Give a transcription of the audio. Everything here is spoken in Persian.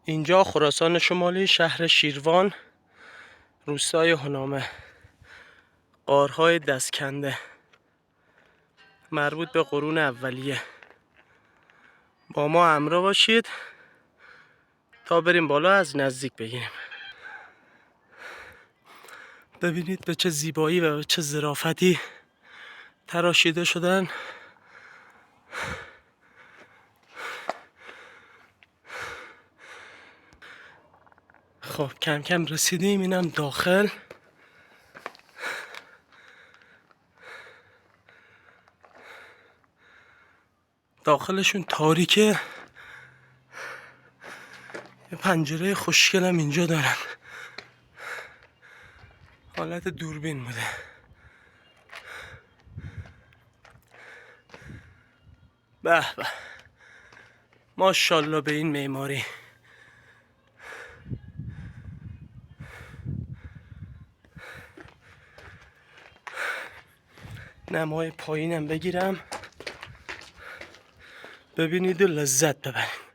اینجا خراسان شمالی، شهر شیروان، روستای هنامه، غارهای دستکنده مربوط به قرون اولیه. با ما همراه باشید تا بریم بالا از نزدیک بگیریم. ببینید به چه زیبایی و به چه ظرافتی تراشیده شدن. خب کم کم رسیدیم، اینم داخل. داخلشون تاریکه. یه پنجره خوشگلم اینجا دارن، حالت دوربین بوده. به به، ماشاءالله به این معماری. نمای پایینم بگیرم ببینید و لذت ببرید.